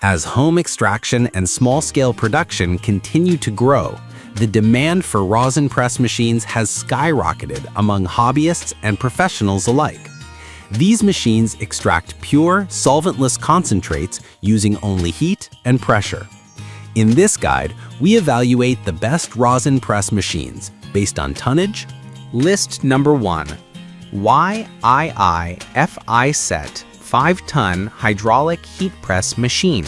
As home extraction and small-scale production continue to grow, the demand for rosin press machines has skyrocketed among hobbyists and professionals alike. These machines extract pure, solventless concentrates using only heat and pressure. In this guide, we evaluate the best rosin press machines based on tonnage. List number 1. YII-FI Set 5-ton Hydraulic Heat Press Machine.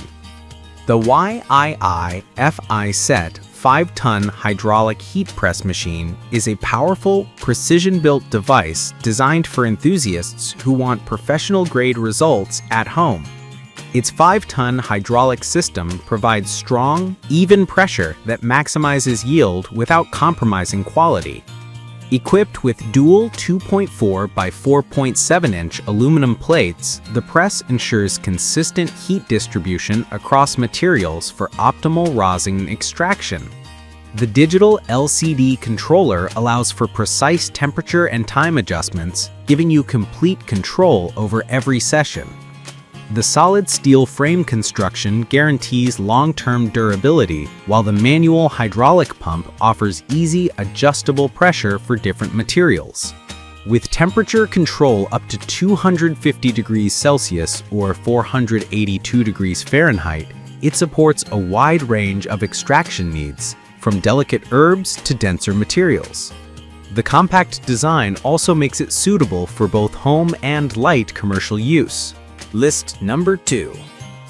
The YII-FI Set 5-ton Hydraulic Heat Press Machine is a powerful, precision-built device designed for enthusiasts who want professional-grade results at home. Its 5-ton hydraulic system provides strong, even pressure that maximizes yield without compromising quality. Equipped with dual 2.4 by 4.7-inch aluminum plates, the press ensures consistent heat distribution across materials for optimal rosin extraction. The digital LCD controller allows for precise temperature and time adjustments, giving you complete control over every session. The solid steel frame construction guarantees long-term durability, while the manual hydraulic pump offers easy, adjustable pressure for different materials. With temperature control up to 250 degrees Celsius or 482 degrees Fahrenheit, it supports a wide range of extraction needs, from delicate herbs to denser materials. The compact design also makes it suitable for both home and light commercial use. List number 2.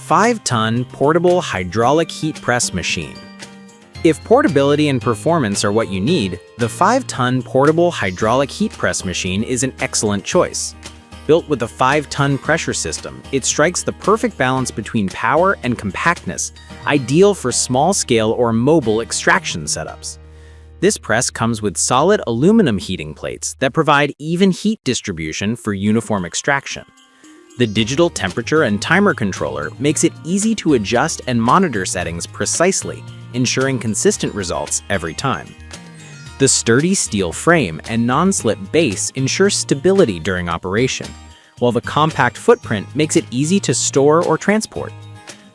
5-ton Portable Hydraulic Heat Press Machine. If portability and performance are what you need, the 5-ton Portable Hydraulic Heat Press Machine is an excellent choice. Built with a 5-ton pressure system, it strikes the perfect balance between power and compactness, ideal for small-scale or mobile extraction setups. This press comes with solid aluminum heating plates that provide even heat distribution for uniform extraction. The digital temperature and timer controller makes it easy to adjust and monitor settings precisely, ensuring consistent results every time. The sturdy steel frame and non-slip base ensure stability during operation, while the compact footprint makes it easy to store or transport.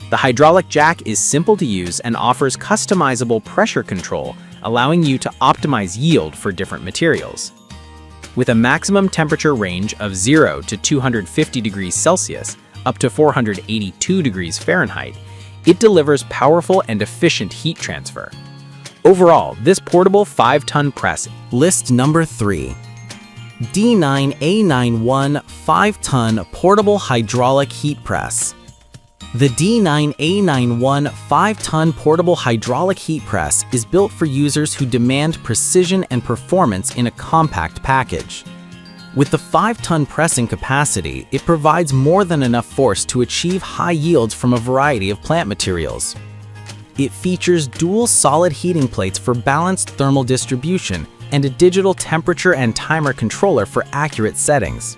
The hydraulic jack is simple to use and offers customizable pressure control, allowing you to optimize yield for different materials. With a maximum temperature range of 0 to 250 degrees Celsius up to 482 degrees Fahrenheit, it delivers powerful and efficient heat transfer. Overall, this portable 5-ton press. List number 3. D9A91 5-ton Portable Hydraulic Heat Press. The D9A91 5-ton Portable Hydraulic Heat Press is built for users who demand precision and performance in a compact package. With the 5-ton pressing capacity, it provides more than enough force to achieve high yields from a variety of plant materials. It features dual solid heating plates for balanced thermal distribution and a digital temperature and timer controller for accurate settings.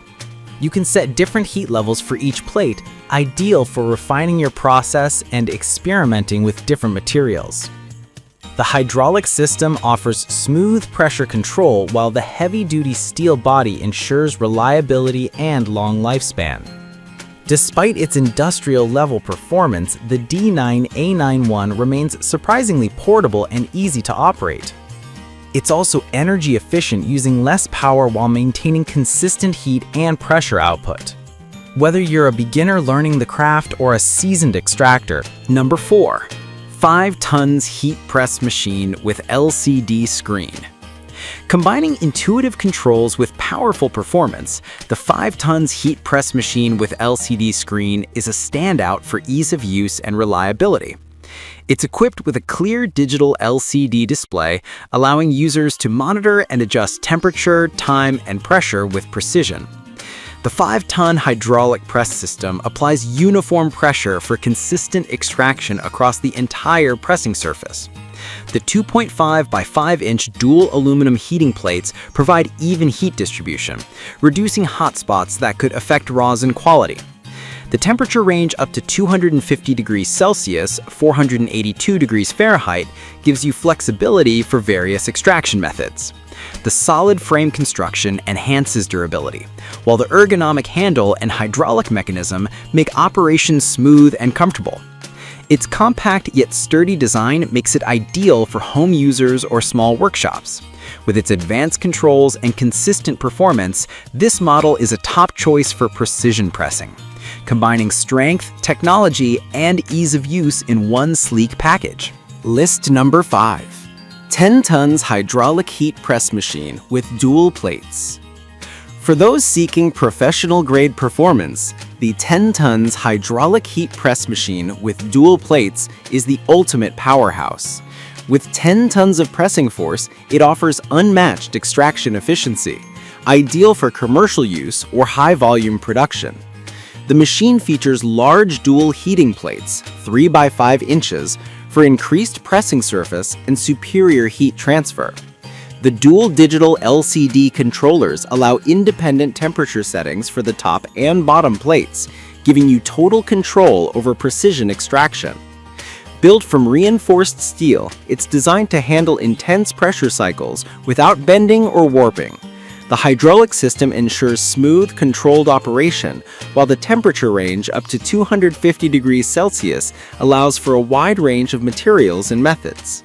You can set different heat levels for each plate, ideal for refining your process and experimenting with different materials. The hydraulic system offers smooth pressure control, while the heavy-duty steel body ensures reliability and long lifespan. Despite its industrial-level performance, the D9A91 remains surprisingly portable and easy to operate. It's also energy efficient, using less power while maintaining consistent heat and pressure output. Whether you're a beginner learning the craft or a seasoned extractor. Number 4. 5 tons heat press machine with LCD screen. Combining intuitive controls with powerful performance, the 5 tons heat press machine with LCD screen is a standout for ease of use and reliability. It's equipped with a clear digital LCD display, allowing users to monitor and adjust temperature, time, and pressure with precision. The 5-ton hydraulic press system applies uniform pressure for consistent extraction across the entire pressing surface. The 2.5 by 5-inch dual aluminum heating plates provide even heat distribution, reducing hot spots that could affect rosin quality. The temperature range up to 250 degrees Celsius, 482 degrees Fahrenheit, gives you flexibility for various extraction methods. The solid frame construction enhances durability, while the ergonomic handle and hydraulic mechanism make operations smooth and comfortable. Its compact yet sturdy design makes it ideal for home users or small workshops. With its advanced controls and consistent performance, this model is a top choice for precision pressing, combining strength, technology, and ease of use in one sleek package. List number 5. 10 tons hydraulic heat press machine with dual plates. For those seeking professional-grade performance, the 10 tons hydraulic heat press machine with dual plates is the ultimate powerhouse. With 10 tons of pressing force, it offers unmatched extraction efficiency, ideal for commercial use or high-volume production. The machine features large dual heating plates, 3 by 5 inches, for increased pressing surface and superior heat transfer. The dual digital LCD controllers allow independent temperature settings for the top and bottom plates, giving you total control over precision extraction. Built from reinforced steel, it's designed to handle intense pressure cycles without bending or warping. The hydraulic system ensures smooth, controlled operation, while the temperature range up to 250 degrees Celsius allows for a wide range of materials and methods.